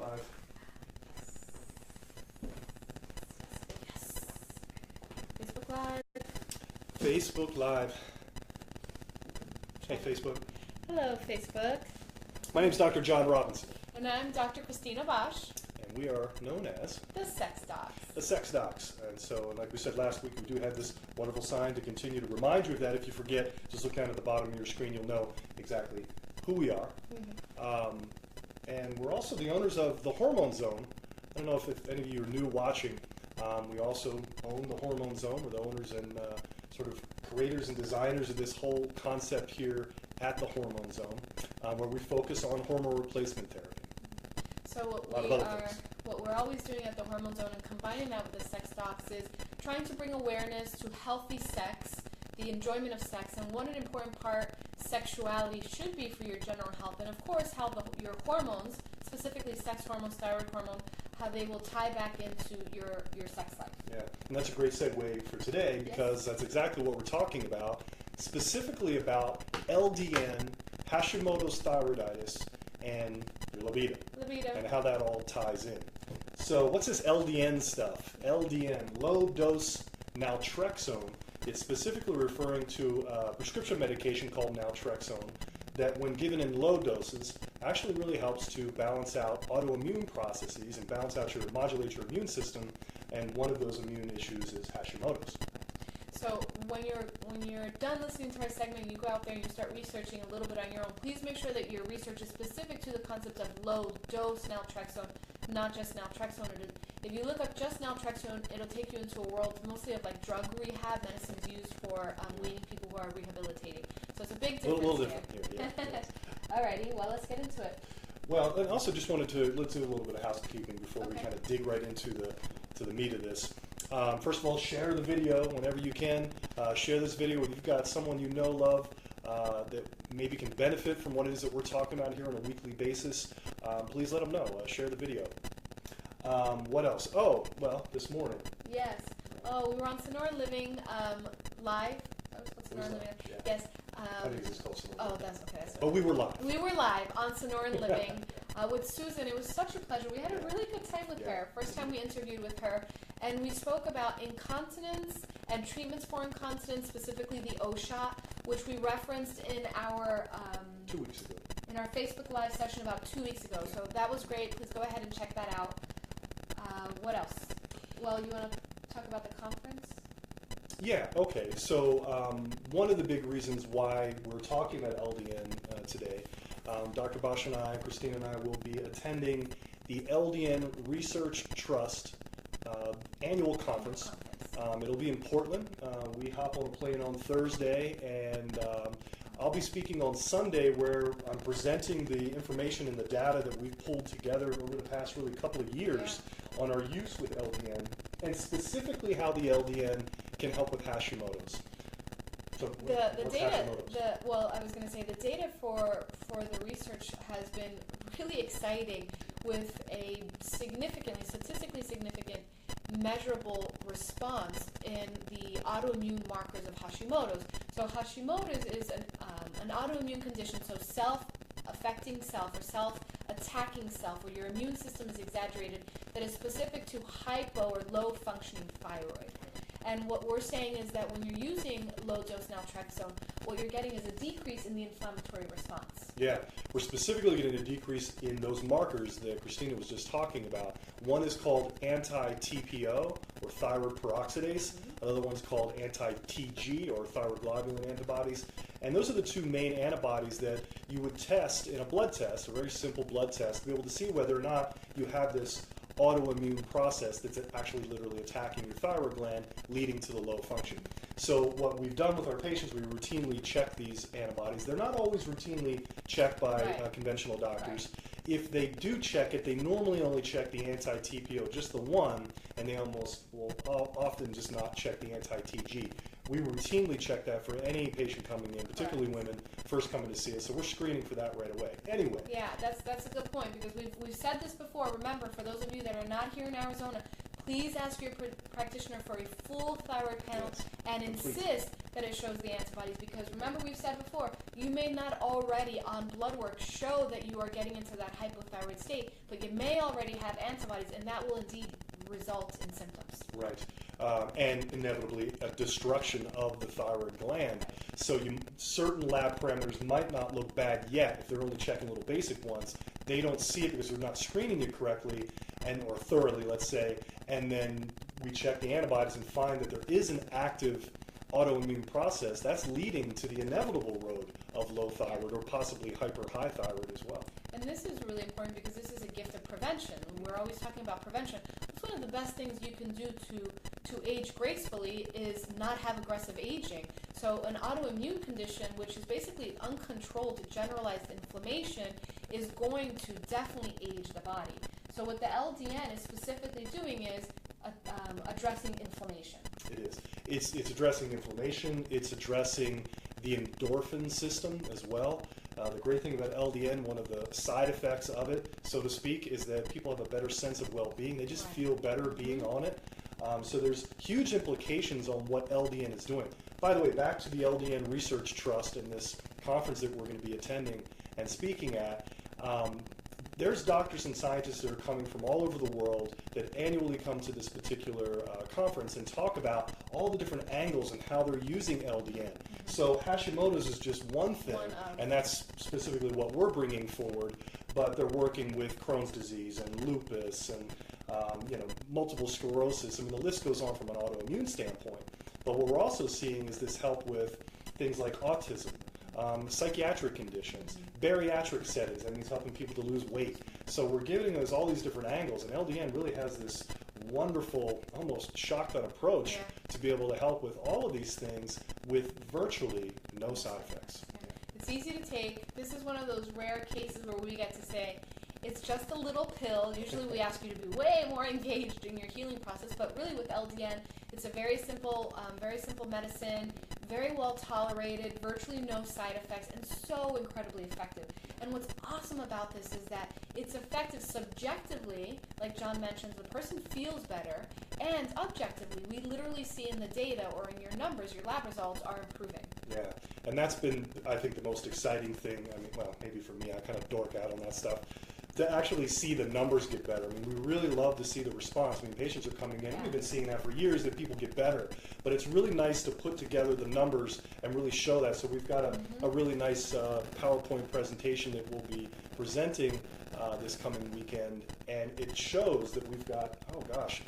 Live. Yes. Facebook Live. Facebook Live. Hey, Facebook. Hello, Facebook. My name's Dr. John Robinson, And I'm Dr. Christina Bosch, and we are known as the Sex Docs. the Sex Docs. And so, like we said last week, we do have this wonderful sign to continue to remind you of that. If you forget, just look down at the bottom of your screen. You'll know exactly who we are. And we're also the owners of the Hormone Zone. I don't know if any of you are new watching. We also own the Hormone Zone. We're the owners and sort of creators and designers of this whole concept here at the Hormone Zone, where we focus on hormone replacement therapy. So what we're always doing at the Hormone Zone and combining that with the Sex Docs is trying to bring awareness to healthy sex, the enjoyment of sex, and what an important part sexuality should be for your general health, and of course how your hormones, specifically sex hormones, thyroid hormone, how they will tie back into your sex life. Yeah, and that's a great segue for today because that's exactly what we're talking about, specifically about LDN, Hashimoto's thyroiditis, and your libido, and how that all ties in. So what's this LDN stuff? LDN, low dose naltrexone. It's specifically referring to a prescription medication called naltrexone that when given in low doses actually really helps to balance out autoimmune processes and modulate your immune system, and one of those immune issues is Hashimoto's. So when you're done listening to our segment, you go out there and you start researching a little bit on your own. Please make sure that your research is specific to the concept of low dose naltrexone, not just naltrexone. If you look up just naltrexone, it'll take you into a world mostly of like drug rehab medicines used for weaning people who are rehabilitating. So it's a big difference. A little different here, yeah. Alrighty, well, let's get into it. Well, and also just wanted to let's do a little bit of housekeeping before we kind of dig right into the meat of this. First of all, share the video whenever you can. Share this video if you've got someone you know, love, that maybe can benefit from what it is that we're talking about here on a weekly basis. Please let them know. Share the video. What else? Oh, well, this morning. Yes. Oh, we were on Sonora Living live. That was called Sonora Living. Yeah. Yes. I think it's called Sonora. Oh, that's okay. That's But we were live. We were live on Sonora Living with Susan. It was such a pleasure. We had a really good time with her. First time we interviewed with her. And we spoke about incontinence and treatments for incontinence, specifically the O-shot, which we referenced in our 2 weeks ago. In our Facebook Live session about 2 weeks ago. So that was great. Please go ahead and check that out. What else? Well, you want to talk about the conference? Yeah, okay. So one of the big reasons why we're talking about LDN today, Dr. Bosch and I, Christina and I, will be attending the LDN Research Trust annual conference. It'll be in Portland. We hop on a plane on Thursday, and I'll be speaking on Sunday where I'm presenting the information and the data that we've pulled together over the past really couple of years on our use with LDN, and specifically how the LDN can help with Hashimoto's. So the data, Hashimoto's? Well, I was going to say the data for the research has been really exciting with a statistically significant, measurable response in the autoimmune markers of Hashimoto's. So Hashimoto's is an autoimmune condition, so self-affecting self or self-attacking self, where your immune system is exaggerated, that is specific to hypo or low-functioning thyroid. And what we're saying is that when you're using low-dose naltrexone, what you're getting is a decrease in the inflammatory response. Yeah, we're specifically getting a decrease in those markers that Christina was just talking about. One is called anti-TPO, or thyroid peroxidase. Another one's called anti-TG, or thyroid globulin antibodies. And those are the two main antibodies that you would test in a blood test, a very simple blood test, to be able to see whether or not you have this autoimmune process that's actually literally attacking your thyroid gland, leading to the low function. So what we've done with our patients, we routinely check these antibodies. They're not always routinely checked by conventional doctors. If they do check it, they normally only check the anti-TPO, just the one, and they almost will often just not check the anti-TG. We routinely check that for any patient coming in, particularly women first coming to see us. So we're screening for that right away. Anyway. Yeah, that's a good point, because we've said this before. Remember, for those of you that are not here in Arizona, please ask your practitioner for a full thyroid panel and insist that it shows the antibodies, because remember, we've said before, you may not already on blood work show that you are getting into that hypothyroid state, but you may already have antibodies, and that will indeed result in symptoms. Right. And inevitably a destruction of the thyroid gland. So certain lab parameters might not look bad yet if they're only checking little basic ones. They don't see it because they're not screening it correctly or thoroughly, let's say, and then we check the antibodies and find that there is an active autoimmune process that's leading to the inevitable road of low thyroid or possibly hyper-high thyroid as well. And this is really important because this is a gift of prevention. We're always talking about prevention. It's one of the best things you can do to age gracefully is not have aggressive aging. So an autoimmune condition, which is basically uncontrolled generalized inflammation, is going to definitely age the body. So what the LDN is specifically doing is addressing inflammation. It is. It's addressing inflammation. It's addressing the endorphin system as well. The great thing about LDN, one of the side effects of it, so to speak, is that people have a better sense of well-being. They just feel better being on it. So there's huge implications on what LDN is doing. By the way, back to the LDN Research Trust and this conference that we're going to be attending and speaking at, there's doctors and scientists that are coming from all over the world that annually come to this particular conference and talk about all the different angles and how they're using LDN. So Hashimoto's is just one thing, and that's specifically what we're bringing forward, but they're working with Crohn's disease and lupus and multiple sclerosis. I mean, the list goes on from an autoimmune standpoint. But what we're also seeing is this help with things like autism, psychiatric conditions, bariatric settings. That means helping people to lose weight. So we're giving us all these different angles, and LDN really has this wonderful, almost shotgun approach to be able to help with all of these things with virtually no side effects. It's easy to take. This is one of those rare cases where we get to say, it's just a little pill. Usually we ask you to be way more engaged in your healing process, but really with LDN, it's a very simple medicine, very well tolerated, virtually no side effects, and so incredibly effective. And what's awesome about this is that it's effective subjectively, like John mentions, the person feels better, and objectively, we literally see in the data or in your numbers, your lab results are improving. Yeah, and that's been, I think, the most exciting thing. I mean, well, maybe for me, I kind of dork out on that stuff. To actually see the numbers get better. I mean, we really love to see the response. I mean, patients are coming in. We've been seeing that for years, that people get better. But it's really nice to put together the numbers and really show that. So we've got a really nice PowerPoint presentation that we'll be presenting this coming weekend. And it shows that we've got,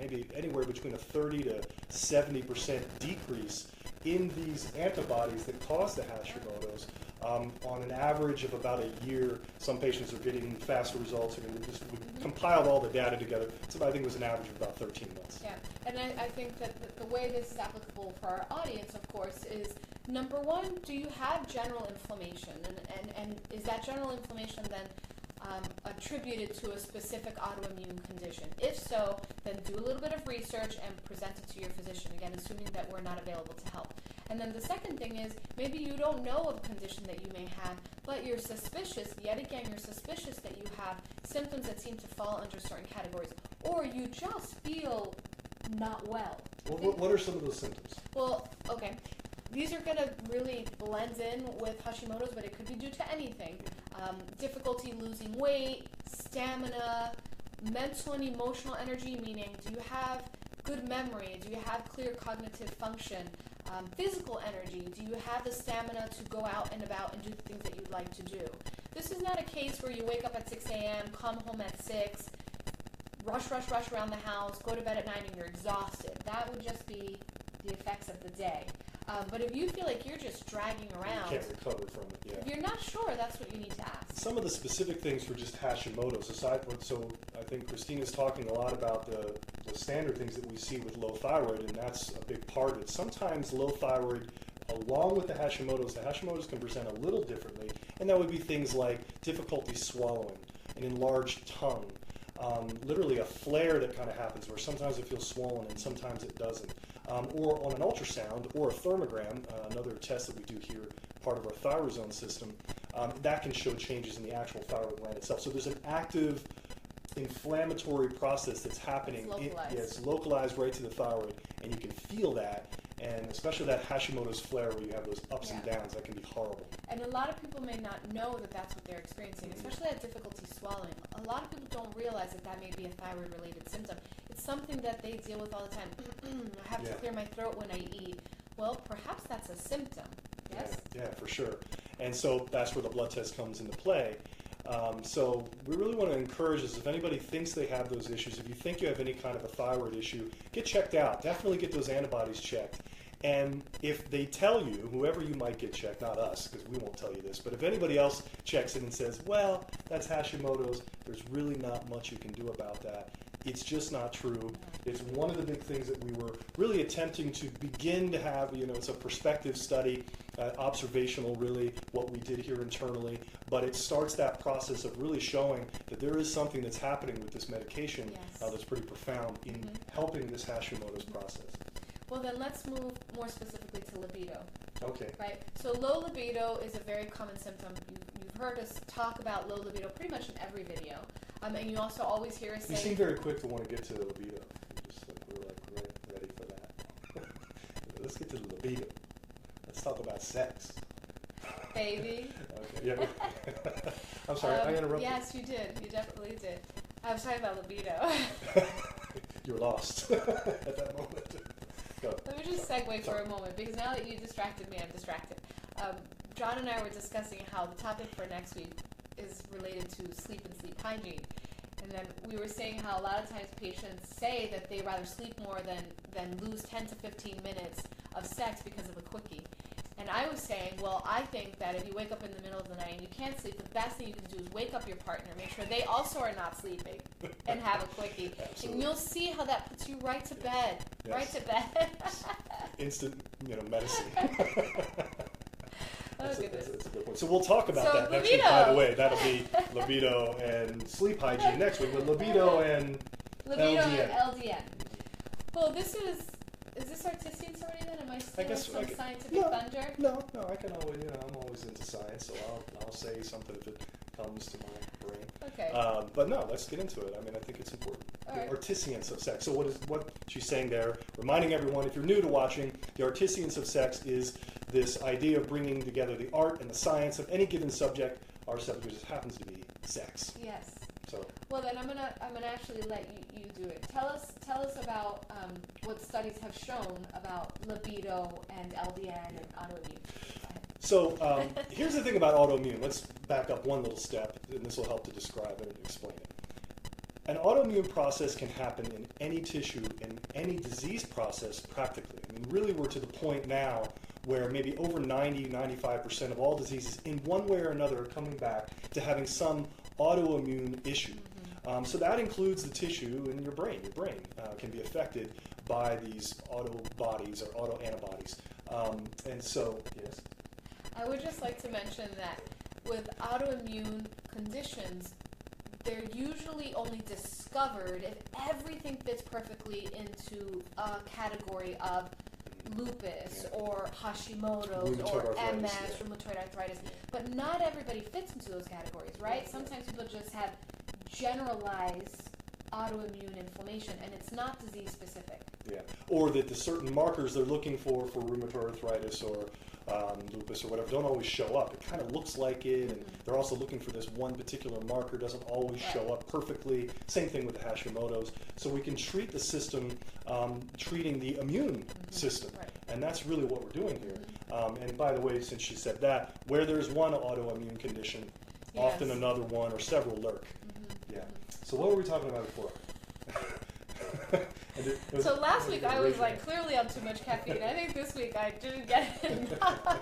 maybe anywhere between a 30 to 70% decrease in these antibodies that cause the Hashimoto's. On an average of about a year, some patients are getting faster results. I mean, we compiled all the data together. So I think it was an average of about 13 months. Yeah, and I think that the way this is applicable for our audience, of course, is number one, do you have general inflammation? And is that general inflammation then attributed to a specific autoimmune condition? If so, then do a little bit of research and present it to your physician, again, assuming that we're not available to help. And then the second thing is, maybe you don't know of a condition that you may have, but you're suspicious, yet again, you're suspicious that you have symptoms that seem to fall under certain categories, or you just feel not well. Well, what are some of those symptoms? Well, okay. These are going to really blend in with Hashimoto's, but it could be due to anything. Difficulty losing weight, stamina, mental and emotional energy, meaning do you have good memory? Do you have clear cognitive function? Physical energy, do you have the stamina to go out and about and do the things that you'd like to do? This is not a case where you wake up at 6 a.m., come home at 6, rush around the house, go to bed at 9, and you're exhausted. That would just be the effects of the day. But if you feel like you're just dragging around, you can't recover from it. Yeah. If you're not sure, that's what you need to ask. Some of the specific things for just Hashimoto's, aside from, so I think Christina's talking a lot about the standard things that we see with low thyroid, and that's a big part of it. Sometimes low thyroid, along with the Hashimoto's can present a little differently, and that would be things like difficulty swallowing, an enlarged tongue, literally a flare that kind of happens where sometimes it feels swollen and sometimes it doesn't. Or on an ultrasound or a thermogram, another test that we do here, part of our thyroid system, that can show changes in the actual thyroid gland itself. So there's an active inflammatory process that's happening. It's localized. It's localized right to the thyroid, and you can feel that. And especially that Hashimoto's flare where you have those ups and downs, that can be horrible. And a lot of people may not know that that's what they're experiencing, especially that difficulty swallowing. A lot of people don't realize that that may be a thyroid-related symptom. It's something that they deal with all the time. I have to clear my throat when I eat. Well, perhaps that's a symptom, yes? Yeah, for sure. And so that's where the blood test comes into play. So we really want to encourage this. If anybody thinks they have those issues, if you think you have any kind of a thyroid issue, get checked out. Definitely get those antibodies checked. And if they tell you, whoever you might get checked, not us, because we won't tell you this, but if anybody else checks it and says, well, that's Hashimoto's, there's really not much you can do about that, it's just not true. It's one of the big things that we were really attempting to begin to have, it's a perspective study, observational really, what we did here internally, but it starts that process of really showing that there is something that's happening with this medication that's pretty profound in helping this Hashimoto's process. Well, then let's move more specifically to libido. Okay. Right? So low libido is a very common symptom. You've heard us talk about low libido pretty much in every video. And you also always hear us say... You seem very quick to want to get to the libido. We're ready for that. Let's get to the libido. Let's talk about sex. Baby. Okay, yeah. I'm sorry, I interrupted. Yes, you did. You definitely did. I was talking about libido. You were lost at that moment. Go. Let me just segue for a moment, because now that you distracted me, I'm distracted. John and I were discussing how the topic for next week is related to sleep and sleep hygiene. And then we were saying how a lot of times patients say that they rather sleep more than lose 10 to 15 minutes of sex because of a quickie. And I was saying, well, I think that if you wake up in the middle of the night and you can't sleep, the best thing you can do is wake up your partner, make sure they also are not sleeping, and have a quickie. Absolutely. And you'll see how that puts you right to bed. Yes. Right to bed. Instant, medicine. That's a good point. So we'll talk about that next libido. week. By the way, that'll be libido and sleep hygiene next week. But libido and LDN. Well, is this artisans already then? Am I stealing some scientific thunder? No, I can always, I'm always into science, so I'll say something if it comes to my brain. Okay. But no, let's get into it. I think it's important. The artisans of sex. So what she's saying there, reminding everyone, if you're new to watching, the artisans of sex is this idea of bringing together the art and the science of any given subject. Our subject just happens to be sex. Yes. So. Well, then I'm gonna actually let you do it. Tell us about what studies have shown about libido and LDN and autoimmune. So here's the thing about autoimmune. Let's back up one little step, and this will help to describe it and explain it. An autoimmune process can happen in any tissue, in any disease process practically. Really we're to the point now where maybe over 90-95% of all diseases in one way or another are coming back to having some autoimmune issue. So that includes the tissue in your brain. Your brain can be affected by these autobodies or autoantibodies. And so, yes? I would just like to mention that with autoimmune conditions, they're usually only discovered if everything fits perfectly into a category of lupus or Hashimoto's or MS, rheumatoid arthritis. But not everybody fits into those categories, right? Sometimes people just have generalized autoimmune inflammation, and it's not disease specific. Yeah, or that the certain markers they're looking for rheumatoid arthritis or lupus or whatever don't always show up. It kind of looks like it, and they're also looking for this one particular marker, doesn't always show up perfectly. Same thing with the Hashimoto's. So we can treat the system, treating the immune system, and that's really what we're doing here. And by the way, since she said that, where there's one autoimmune condition, often another one or several lurk. Yeah. So what were we talking about before? So last week I was clearly on too much caffeine. I think this week I didn't get enough.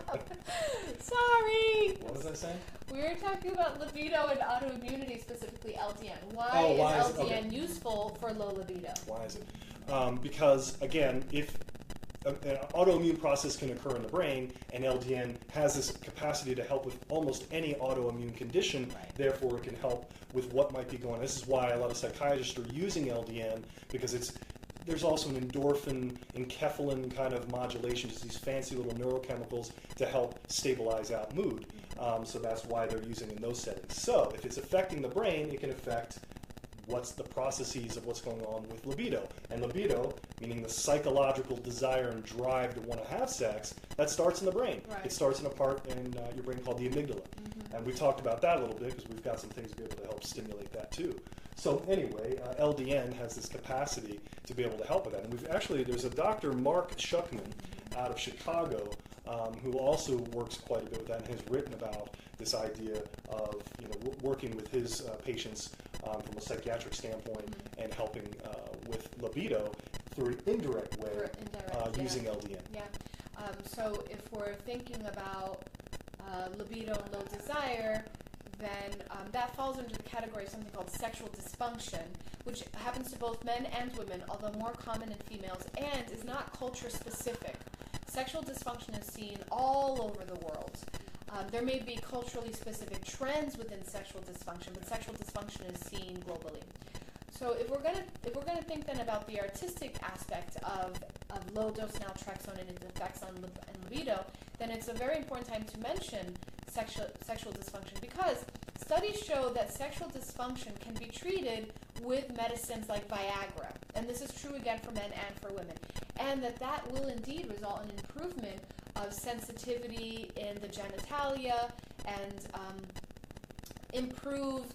Sorry. What was I saying? We were talking about libido and autoimmunity, specifically LDN. Why is LDN useful for low libido? Why is it? Because, again, if an autoimmune process can occur in the brain, and LDN has this capacity to help with almost any autoimmune condition, therefore it can help with what might be going on. This is why a lot of psychiatrists are using LDN, because there's also an endorphin, enkephalin kind of modulation, just these fancy little neurochemicals to help stabilize out mood. So that's why they're using in those settings. So if it's affecting the brain, it can affect what's the processes of what's going on with libido. And libido, meaning the psychological desire and drive to want to have sex, that starts in the brain. Right. It starts in a part in your brain called the amygdala. And we talked about that a little bit because we've got some things to be able to help stimulate that too. So anyway, LDN has this capacity to be able to help with that. And there's a Dr. Mark Schuckman out of Chicago who also works quite a bit with that and has written about this idea of working with his patients from a psychiatric standpoint and helping with libido through an indirect way using LDN. Yeah. So if we're thinking about libido and low desire, then that falls under the category of something called sexual dysfunction, which happens to both men and women, although more common in females, and is not culture specific. Sexual dysfunction is seen all over the world. There may be culturally specific trends within sexual dysfunction, but sexual dysfunction is seen globally. So if we're gonna think then about the artistic aspect of low dose naltrexone and its effects on libido, then it's a very important time to mention sexual dysfunction, because studies show that sexual dysfunction can be treated with medicines like Viagra, and this is true again for men and for women, and that will indeed result in improvement of sensitivity in the genitalia and improved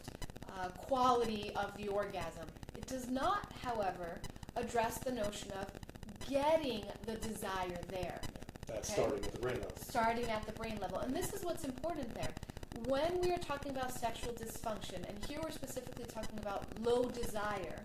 quality of the orgasm. It does not, however, address the notion of getting the desire there. That's starting at the brain level. Starting at the brain level. And this is what's important there. When we are talking about sexual dysfunction, and here we're specifically talking about low desire,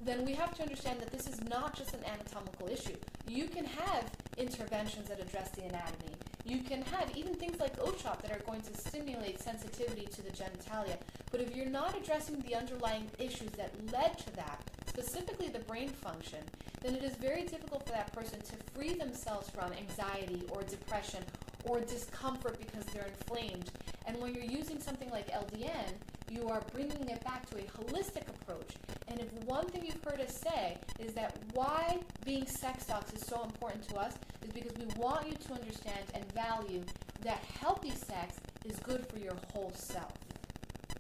then we have to understand that this is not just an anatomical issue. You can have interventions that address the anatomy. You can have even things like OCHOP that are going to stimulate sensitivity to the genitalia. But if you're not addressing the underlying issues that led to that, specifically the brain function, then it is very difficult for that person to free themselves from anxiety or depression or discomfort because they're inflamed. And when you're using something like LDN, you are bringing it back to a holistic approach. And if one thing you've heard us say is that why being sex docs is so important to us is because we want you to understand and value that healthy sex is good for your whole self.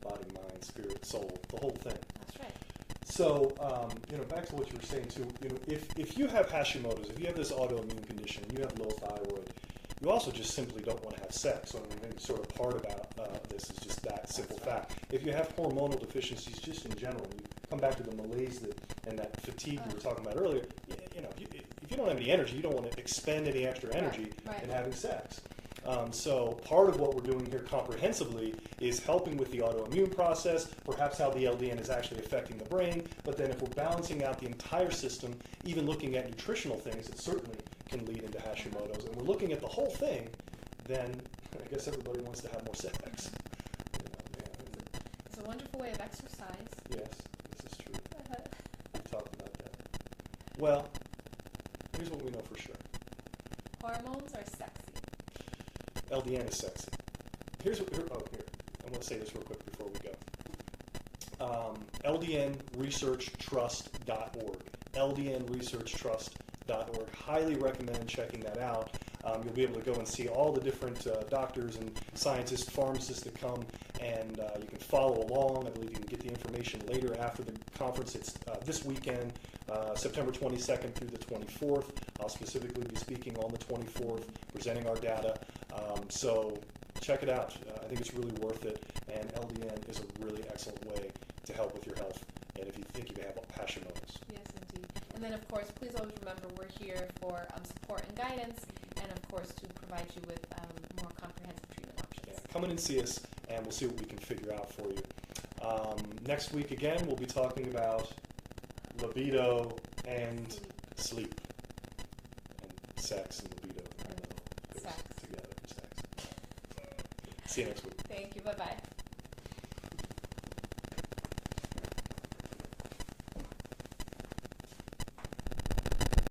Body, mind, spirit, soul, the whole thing. That's right. So, back to what you were saying too, if you have Hashimoto's, if you have this autoimmune condition, you have low thyroid, you also just simply don't want to have sex. So I think sort of part about this is just that simple fact. If you have hormonal deficiencies just in general, you come back to the malaise and that fatigue we were talking about earlier, if you don't have any energy, you don't want to expend any extra energy in having sex. So part of what we're doing here comprehensively is helping with the autoimmune process, perhaps how the LDN is actually affecting the brain, but then if we're balancing out the entire system, even looking at nutritional things, it certainly can lead into Hashimoto's. And we're looking at the whole thing, then I guess everybody wants to have more sex. It's a wonderful way of exercise. Yes, this is true. We've talked about that. Well, here's what we know for sure. Hormones are sexy. LDN is sexy. Here. I'm going to say this real quick before we go. LDNresearchtrust.org. LDNresearchtrust.org. Highly recommend checking that out. You'll be able to go and see all the different doctors and scientists, pharmacists that come, and you can follow along. I believe you can get the information later after the conference. It's this weekend, September 22nd through the 24th. I'll specifically be speaking on the 24th, presenting our data. So check it out. I think it's really worth it, and LDN is a really excellent way to help with your health, and if you think you have Hashimoto's. Yes, indeed. And then, of course, please always remember we're here for support and guidance, and, of course, to provide you with more comprehensive treatment options. Yeah, come in and see us, and we'll see what we can figure out for you. Next week, again, we'll be talking about libido and sleep, and sex and libido. Sex. Together, sex. See you next week. Thank you. Bye-bye.